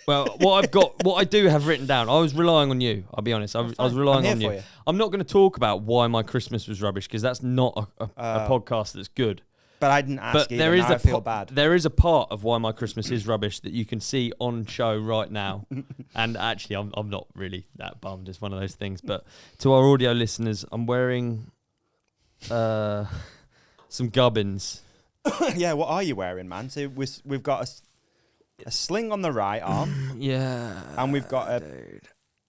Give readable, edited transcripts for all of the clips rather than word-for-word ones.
Well, what I do have written down, I was relying on you, I'll be honest. I was relying on you. I'm not going to talk about why my Christmas was rubbish, because that's not a podcast that's good. But I didn't ask either, now I feel bad. There is a part of why my Christmas is rubbish that you can see on show right now. And actually, I'm not really that bummed. It's one of those things. But to our audio listeners, I'm wearing some gubbins. Yeah, what are you wearing, man? So we've got a sling on the right arm. Yeah. And we've got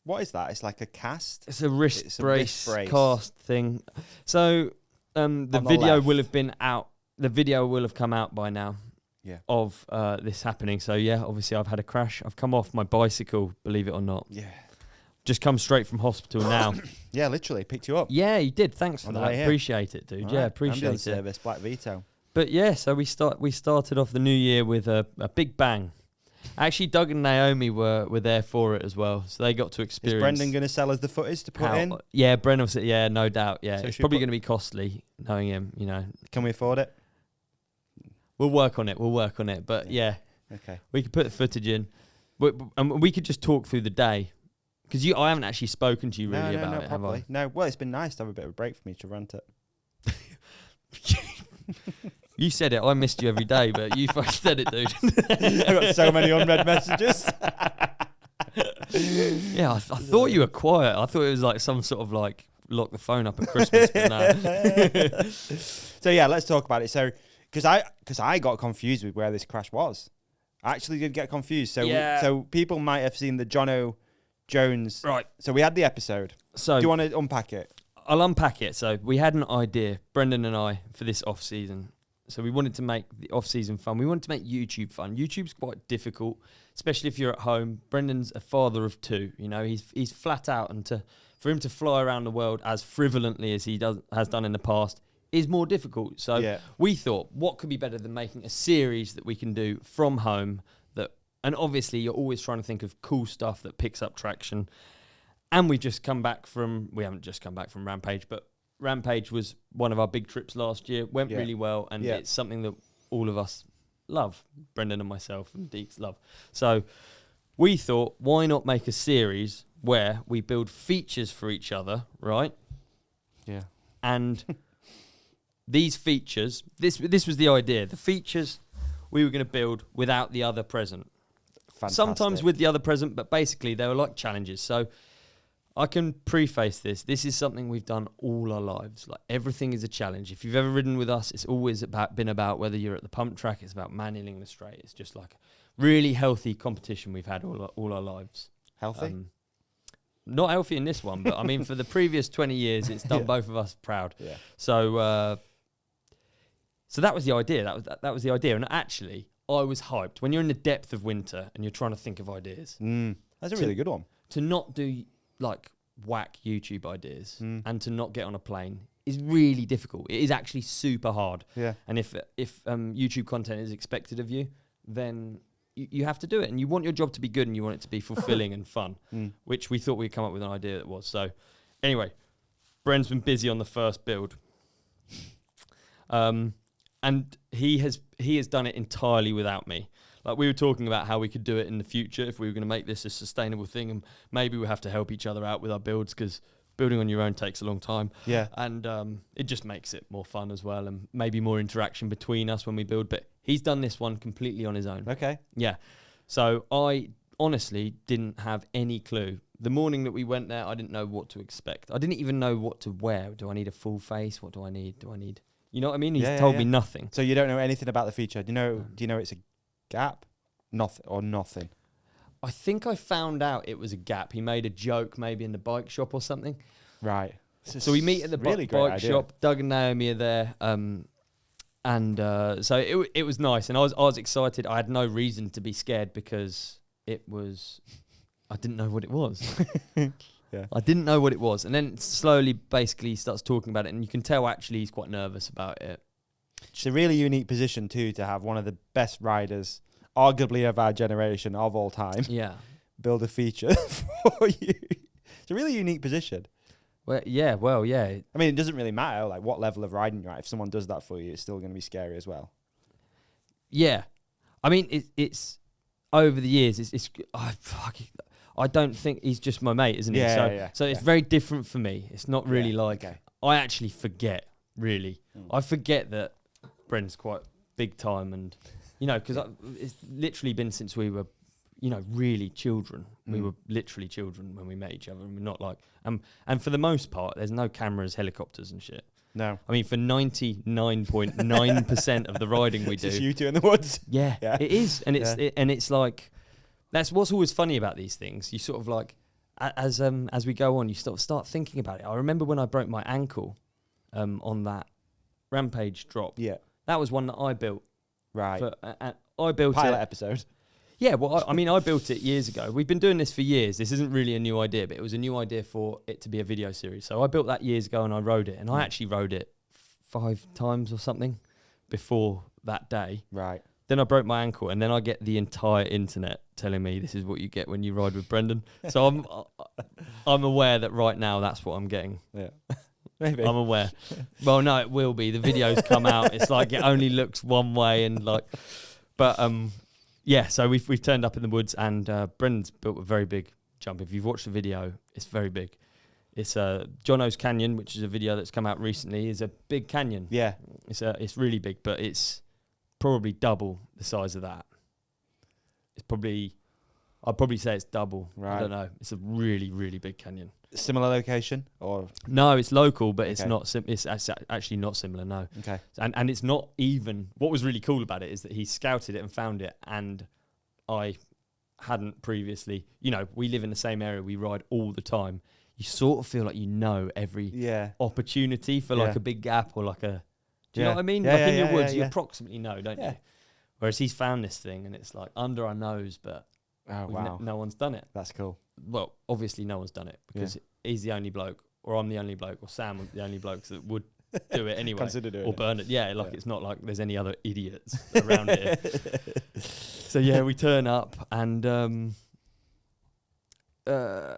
what is that? It's like a cast? It's a wrist brace cast thing. So the video will have been out. The video will have come out by now of this happening. So, yeah, obviously I've had a crash. I've come off my bicycle, believe it or not. Yeah. Just come straight from hospital now. Yeah, literally. Picked you up. Yeah, you did. Thanks for that. Appreciate it, dude. Right. Yeah, appreciate it. Service, Black Vito. But, yeah, so we started off the new year with a big bang. Actually, Doug and Naomi were there for it as well, so they got to experience. Is Brendan going to sell us the footage to put in? Yeah, Brendan will say, yeah, no doubt. Yeah, so it's probably going to be costly, knowing him, you know. Can we afford it? We'll work on it. But yeah, okay, we could put the footage in, and we could just talk through the day, because I haven't actually spoken to you really about it, have I? No, well, it's been nice to have a bit of a break for me to rant it. You said it. I missed you every day, but you fucking said it, dude. I got so many unread messages. Yeah, I thought you were quiet. I thought it was like some sort of like lock the phone up at Christmas. But no. So yeah, let's talk about it. So because I got confused with where this crash was. I actually did get confused. So so people might have seen the Jono Jones. Right. So we had the episode. So do you want to unpack it? I'll unpack it. So we had an idea, Brendan and I, for this off season. So we wanted to make the off-season fun. We wanted to make YouTube fun. YouTube's quite difficult, especially if you're at home. Brendan's a father of two. You know, he's flat out, and for him to fly around the world as frivolently as he has done in the past is more difficult. So we thought, what could be better than making a series that we can do from home? And obviously, you're always trying to think of cool stuff that picks up traction. And we haven't just come back from Rampage, but Rampage was one of our big trips last year. Went really well, and it's something that all of us love. Brendan and myself and Deeks love. So we thought, why not make a series where we build features for each other, right? Yeah. And these features, this was the idea. The features we were going to build without the other present. Fantastic. Sometimes with the other present, but basically they were like challenges. So I can preface this. This is something we've done all our lives. Like, everything is a challenge. If you've ever ridden with us, it's always been about whether you're at the pump track, it's about manualing the straight. It's just like a really healthy competition we've had all our lives. Healthy? Not healthy in this one, but I mean, for the previous 20 years, it's done both of us proud. Yeah. So that was the idea. That was the idea. And actually, I was hyped. When you're in the depth of winter and you're trying to think of ideas. That's a really good one. To not do like whack YouTube ideas and to not get on a plane is really difficult. It is actually super hard. Yeah. And if YouTube content is expected of you, then you have to do it. And you want your job to be good, and you want it to be fulfilling and fun, which we thought we'd come up with an idea that was. So anyway, Bren's been busy on the first build. And he has done it entirely without me. Like, we were talking about how we could do it in the future if we were going to make this a sustainable thing, and maybe we have to help each other out with our builds, because building on your own takes a long time. Yeah. And it just makes it more fun as well, and maybe more interaction between us when we build. But he's done this one completely on his own. Okay. Yeah. So I honestly didn't have any clue. The morning that we went there, I didn't know what to expect. I didn't even know what to wear. Do I need a full face? What do I need? You know what I mean? He's told me nothing. So you don't know anything about the feature. Do you know it's a gap? Nothing. I think I found out it was a gap. He made a joke maybe in the bike shop or something. Right. So we meet at the bike shop. Doug and Naomi are there. So it was nice. And I was excited. I had no reason to be scared, because I didn't know what it was. Yeah. I didn't know what it was. And then slowly, basically, he starts talking about it. And you can tell, actually, he's quite nervous about it. It's a really unique position, too, to have one of the best riders, arguably of our generation, of all time, build a feature for you. It's a really unique position. Well, yeah. I mean, it doesn't really matter like what level of riding you're at. If someone does that for you, it's still going to be scary as well. Yeah. I mean, it's... over the years, I don't think he's just my mate, isn't he? So it's very different for me. It's not really I actually forget, really. I forget that Bren's quite big time, and, because it's literally been since we were, really children. We were literally children when we met each other, and we're not like, and for the most part, there's no cameras, helicopters and shit. No. I mean, for 99.9% of the riding we do. It's just you two in the woods. Yeah, it is. And it's like, that's what's always funny about these things. You sort of like, as we go on, you start thinking about it. I remember when I broke my ankle on that Rampage drop. Yeah. That was one that I built. Right. I built Pilot episode. Yeah, well, I built it years ago. We've been doing this for years. This isn't really a new idea, but it was a new idea for it to be a video series. So I built that years ago and I rode it. And I actually rode it 5 times or something before that day. Right. Then I broke my ankle, and then I get the entire internet telling me this is what you get when you ride with Brendan. So I'm aware that right now that's what I'm getting. Yeah. Maybe. I'm aware. Well, no, it will be. The videos come out. It's like it only looks one way, and yeah, so we've turned up in the woods, and Brendan's built a very big jump. If you've watched the video, it's very big. It's Jono's Canyon, which is a video that's come out recently, is a big canyon. Yeah. It's really big, but it's probably double the size of that. I'd probably say it's double. Right. I don't know. It's a really, really big canyon. Similar location, or no? It's local, but it's not. It's actually not similar. No. Okay. And it's not even. What was really cool about it is that he scouted it and found it, and I hadn't previously. We live in the same area. We ride all the time. You sort of feel like every opportunity for like a big gap or like a. Do you know what I mean? Yeah, like in your woods, you yeah. approximately know, don't you? Whereas he's found this thing, and it's like under our nose, but no one's done it. That's cool. Well, obviously no one's done it because he's the only bloke, or I'm the only bloke, or Sam was the only bloke that would do it anyway. Consider doing or burn it. Yeah, it's not like there's any other idiots around here. So we turn up, and I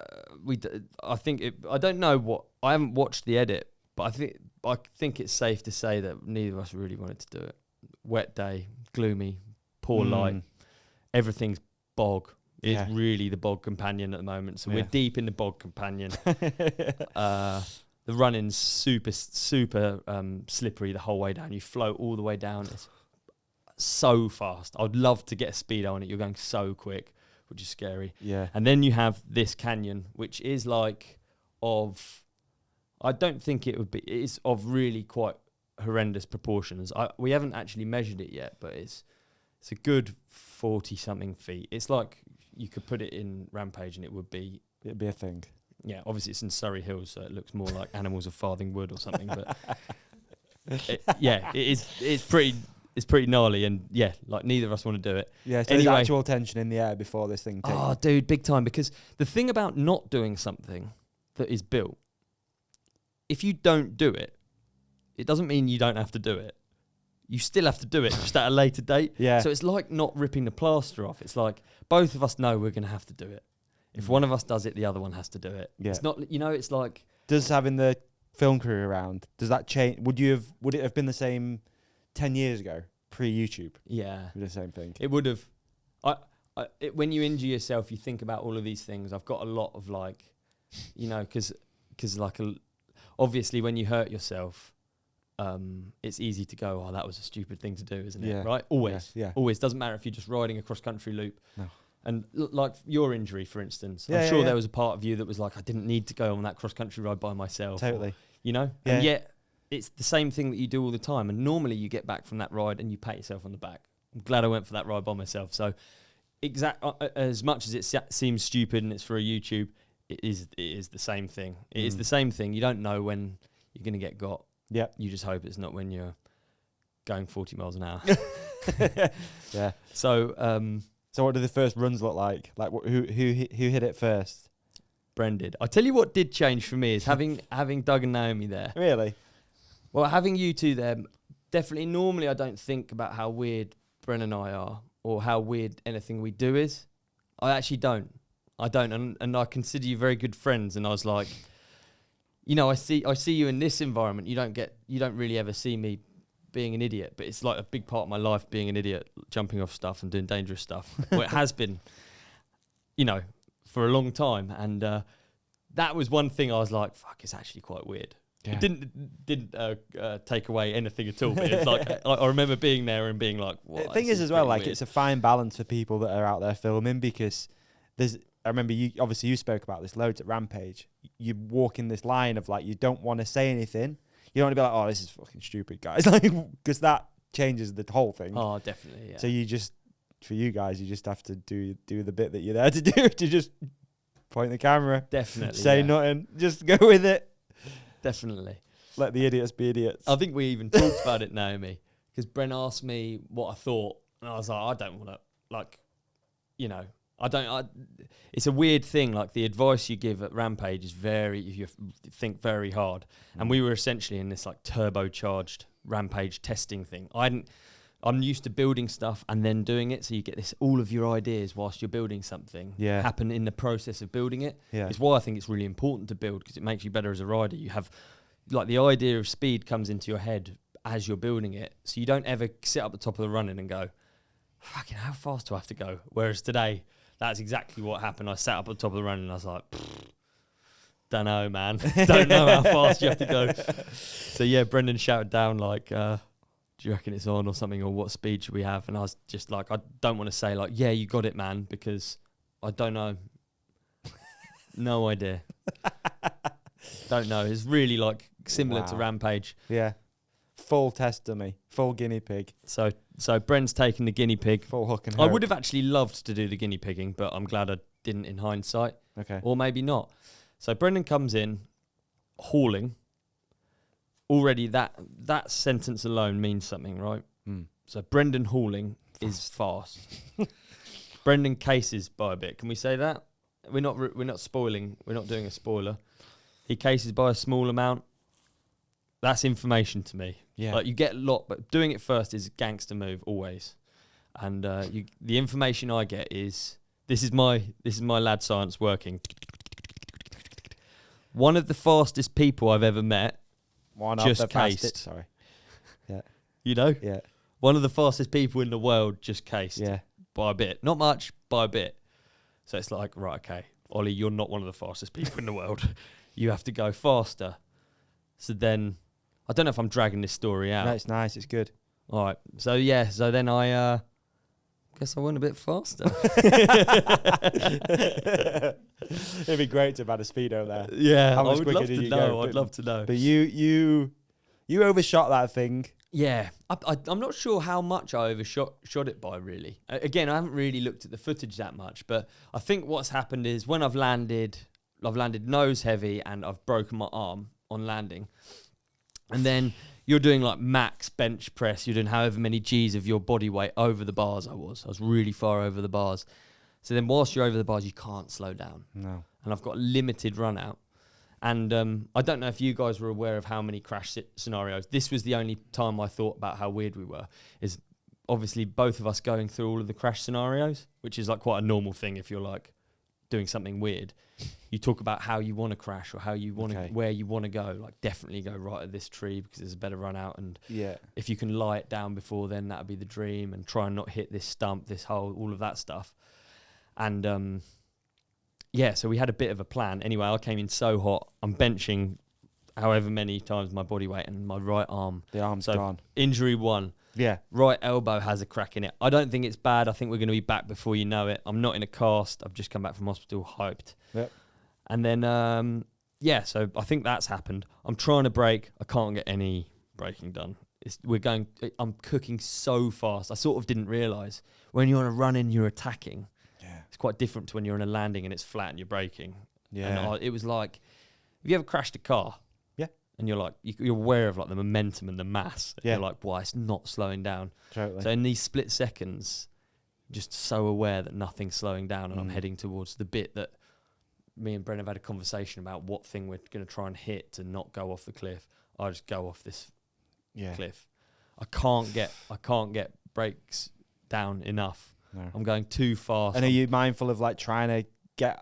don't know what, I haven't watched the edit, but I think it's safe to say that neither of us really wanted to do it. Wet day, gloomy, poor light, everything's bog. It's really the bog companion at the moment. So we're deep in the bog companion. The running's super slippery the whole way down. You float all the way down. It's so fast. I'd love to get a speedo on it. You're going so quick, which is scary. Yeah. And then you have this canyon, which is I don't think it would be. It's of really quite horrendous proportions. We haven't actually measured it yet, but it's a good 40-something feet. It's like you could put it in Rampage and it'd be a thing. Yeah, obviously it's in Surrey Hills, so it looks more like Animals of Farthing Wood or something. But it's pretty gnarly, and neither of us want to do it. Yeah, so there's actual tension in the air before this thing takes. Oh, dude, big time. Because the thing about not doing something that is built, if you don't do it, it doesn't mean you don't have to do it. You still have to do it, just at a later date. Yeah. So it's like not ripping the plaster off. It's like both of us know we're going to have to do it. If one of us does it, the other one has to do it. Yeah. It's not, it's like... Does having the film crew around, does that change? Would it have been the same 10 years ago, pre-YouTube? Yeah. The same thing? It would have. When you injure yourself, you think about all of these things. I've got a lot of because obviously when you hurt yourself, it's easy to go, oh, that was a stupid thing to do, isn't it? Right? Always. Yeah. Always. Doesn't matter if you're just riding a cross-country loop. No. And like your injury, for instance, I'm sure there was a part of you that was like, I didn't need to go on that cross-country ride by myself. Totally. Or, Yeah. And yet it's the same thing that you do all the time. And normally you get back from that ride and you pat yourself on the back. I'm glad I went for that ride by myself. So as much as it seems stupid and it's for a YouTube, it is the same thing. It is the same thing. You don't know when you're going to get got. Yeah. You just hope it's not when you're going 40 miles an hour. Yeah. So what did the first runs look like? Like who hit it first? Brendan. I tell you what did change for me is having Doug and Naomi there. Really? Well, having you two there, definitely. Normally, I don't think about how weird Brendan and I are or how weird anything we do is. I actually don't. And I consider you very good friends. And I was like, I see you in this environment. You don't really ever see me being an idiot, but it's like a big part of my life being an idiot, jumping off stuff and doing dangerous stuff. Well, it has been, you know, for a long time. And that was one thing I was like, fuck, it's actually quite weird. Yeah. It didn't take away anything at all. But it's like I remember being there and being like, the thing is as well, like weird. It's a fine balance for people that are out there filming, because I remember you spoke about this loads at Rampage. You walk in this line of like, you don't want to say anything. You don't want to be like, oh, this is fucking stupid, guys. Like, because that changes the whole thing. Oh, definitely. Yeah. So for you guys, you just have to do the bit that you're there to do, to just point the camera. Definitely. Say nothing. Just go with it. Definitely. Let the idiots be idiots. I think we even talked about it, Naomi, because Bren asked me what I thought, and I was like, I don't want to, like, you know, it's a weird thing. Like, the advice you give at Rampage is you think very hard. And we were essentially in this like turbocharged Rampage testing thing. I'm used to building stuff and then doing it. So you get all of your ideas whilst you're building something happen in the process of building it. Yeah. It's why I think it's really important to build, because it makes you better as a rider. You have like the idea of speed comes into your head as you're building it. So you don't ever sit up the top of the running and go, fucking, how fast do I have to go? Whereas today, that's exactly what happened. I sat up at the top of the run and I was like, don't know, man. Don't know how fast you have to go. So yeah, Brendan shouted down like, do you reckon it's on or something, or what speed should we have? And I was just like, I don't want to say like, yeah, you got it, man, because I don't know. No idea. Don't know. It's really like similar to Rampage. Yeah. Full test dummy, full guinea pig. So Bren's taking the guinea pig. Full hook and hope. I would have actually loved to do the guinea pigging, but I'm glad I didn't in hindsight. Okay. Or maybe not. So Brendan comes in, hauling. Already that sentence alone means something, right? Mm. So Brendan hauling is fast. Brendan cases by a bit. Can we say that? We're not spoiling. We're not doing a spoiler. He cases by a small amount. That's information to me. Yeah. Like, you get a lot, but doing it first is a gangster move always. And the information I get is this is my lad science working. One of the fastest people I've ever met just cased. Sorry. Yeah. You know? Yeah. One of the fastest people in the world just cased. Yeah. By a bit. Not much, by a bit. So it's like, right, okay, Ollie, you're not one of the fastest people in the world. You have to go faster. So then, I don't know if I'm dragging this story out. No, it's nice. It's good. All right. So yeah. So then I guess I went a bit faster. It'd be great to have had a speedo there. Yeah, I would love to know. I'd love to know. But you overshot that thing. Yeah, I'm not sure how much I overshot it by, really. Again, I haven't really looked at the footage that much, but I think what's happened is when I've landed nose heavy and I've broken my arm on landing. And then you're doing like max bench press. You're doing however many G's of your body weight over the bars. I was really far over the bars. So then whilst you're over the bars, you can't slow down. No. And I've got a limited run out. And I don't know if you guys were aware of how many crash scenarios. This was the only time I thought about how weird we were. Is obviously both of us going through all of the crash scenarios, which is like quite a normal thing if you're like doing something weird. You talk about how you want to crash or how you want to, where you want to go. Like, definitely go right at this tree because there's a better run out. And if you can lie it down before then, that'd be the dream. And try and not hit this stump, this hole, all of that stuff. And so we had a bit of a plan. Anyway, I came in so hot. I'm benching however many times my body weight and my right arm. The arm's gone. Injury 1. Yeah. Right elbow has a crack in it. I don't think it's bad. I think we're going to be back before you know it. I'm not in a cast. I've just come back from hospital, hyped. Yep. And then, so I think that's happened. I'm trying to brake. I can't get any braking done. I'm cooking so fast. I sort of didn't realise. When you're on a run-in, you're attacking. Yeah. It's quite different to when you're on a landing and it's flat and you're braking. Yeah. And it was like, have you ever crashed a car? Yeah. And you're like, you're aware of like the momentum and the mass. Yeah. You're like, why, it's not slowing down. Totally. So in these split seconds, just so aware that nothing's slowing down and I'm heading towards the bit that me and Brendan have had a conversation about what thing we're going to try and hit to not go off the cliff. I just go off this cliff. I can't get brakes down enough. No. I'm going too fast. And are you mindful of like trying to get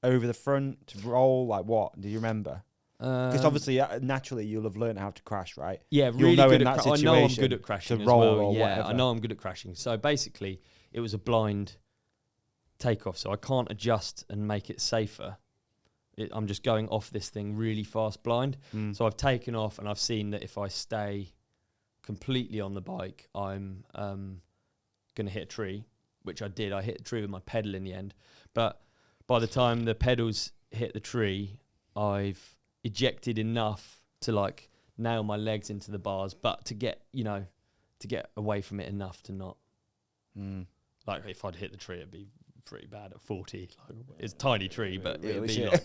over the front to roll? Like what? Do you remember? Because obviously, naturally, you'll have learned how to crash, right? Yeah, You'll really know good in at that I know I'm situation good at crashing to as roll well. or Yeah, whatever. I know I'm good at crashing. So basically, it was a blind takeoff, so I can't adjust and make it safer. I'm just going off this thing really fast blind. So I've taken off, and I've seen that if I stay completely on the bike, I'm going to hit a tree, which I did. I hit a tree with my pedal in the end. But by the time the pedals hit the tree, I've ejected enough to like nail my legs into the bars, but to get away from it enough to not like if I'd hit the tree, it'd be pretty bad at 40. Like, it's a tiny tree, but really it'd be shit. like,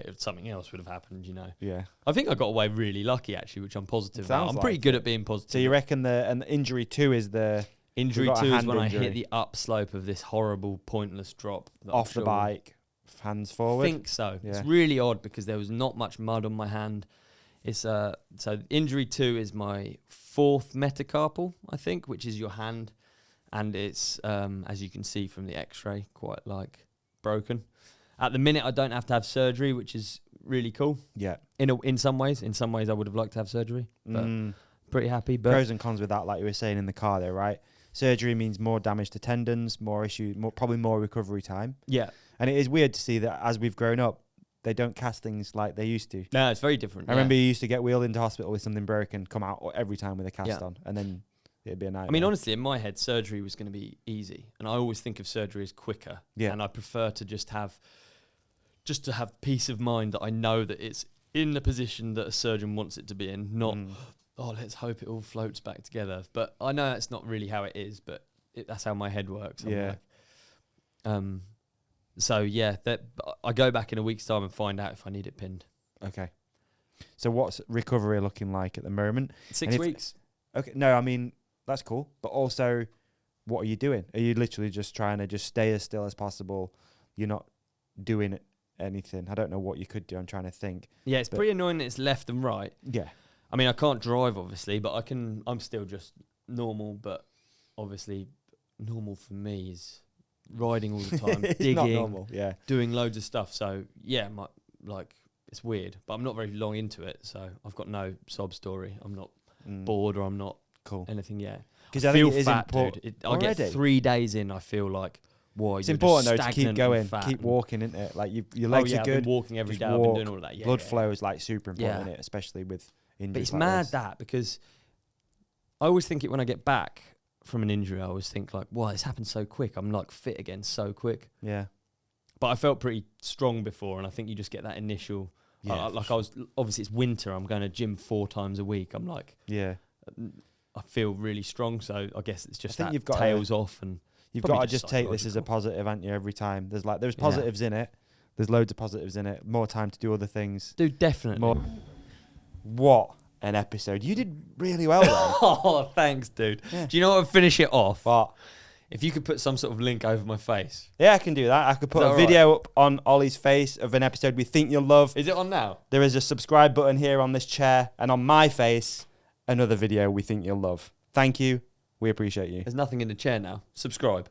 if something else would have happened, Yeah. I think I got away really lucky actually, which I'm positive about. I'm pretty like good at being positive. So you reckon the injury 2 is the injury got a 2 is hand when injury. I hit the upslope of this horrible, pointless drop that I'm off the sure- bike, hands I forward? think so. Yeah. It's really odd because there was not much mud on my hand. It's so injury 2 is my 4th metacarpal, I think, which is your hand, and it's as you can see from the X-ray, quite like broken. At the minute, I don't have to have surgery, which is really cool. Yeah. In some ways, I would have liked to have surgery, but pretty happy. But Pros and cons with that, like you were saying in the car there, right? Surgery means more damage to tendons, more issues, probably more recovery time. yeah, And it is weird to see that as we've grown up, they don't cast things like they used to. no, it's very different. I remember you used to get wheeled into hospital with something broken, come out every time with a cast on, and then it'd be a nightmare. I mean, honestly, in my head, surgery was going to be easy, and I always think of surgery as quicker. Yeah. And I prefer to just have peace of mind that I know that it's in the position that a surgeon wants it to be in, not let's hope it all floats back together. But I know that's not really how it is, but that's how my head works. So yeah, I go back in a week's time and find out if I need it pinned. Okay. So what's recovery looking like at the moment? 6 weeks. Okay. No, I mean, that's cool. But also, what are you doing? Are you literally just trying to just stay as still as possible? You're not doing anything. I don't know what you could do. I'm trying to think. Yeah, it's pretty annoying that it's left and right. Yeah. I mean, I can't drive, obviously, but I'm still just normal, but obviously normal for me is riding all the time, It's digging, not normal. Yeah. doing loads of stuff. So, yeah, it's weird, but I'm not very long into it, so I've got no sob story. I'm not bored or I'm not anything yet. Because I I feel think it is fat, important. dude. I get 3 days in, I feel like, whoa, It's you're important just though to keep stagnant going, and fat keep and- walking, isn't it? Like your legs are I've good. been walking every just day. I've walk. been doing all that. Yeah, Blood yeah. flow is like super important, Yeah. isn't it? Especially with injuries. But it's like mad this. that because I always think it when I get back from an injury, I always think like, wow, it's happened so quick. I'm like fit again so quick. Yeah. But I felt pretty strong before, and I think you just get that initial. Yeah. I was obviously it's winter. I'm going to gym 4 times a week. I'm like, Yeah. I feel really strong. So I guess it's just I think that you've got tails off, and You've probably got to just take this as a psychological. positive, haven't you? Every time there's positives in it. There's loads of positives in it. More time to do other things. Dude, definitely. More. What an episode! You did really well there. Oh, thanks, dude. Yeah. Do you know what would finish it off? But If you could put some sort of link over my face. yeah, I can do that. I could put Is a that video up on Ollie's face of an episode we think you'll love. Is it on now? There is a subscribe button here on this chair, and on my face, another video we think you'll love. Thank you. We appreciate you. There's nothing in the chair now. Subscribe.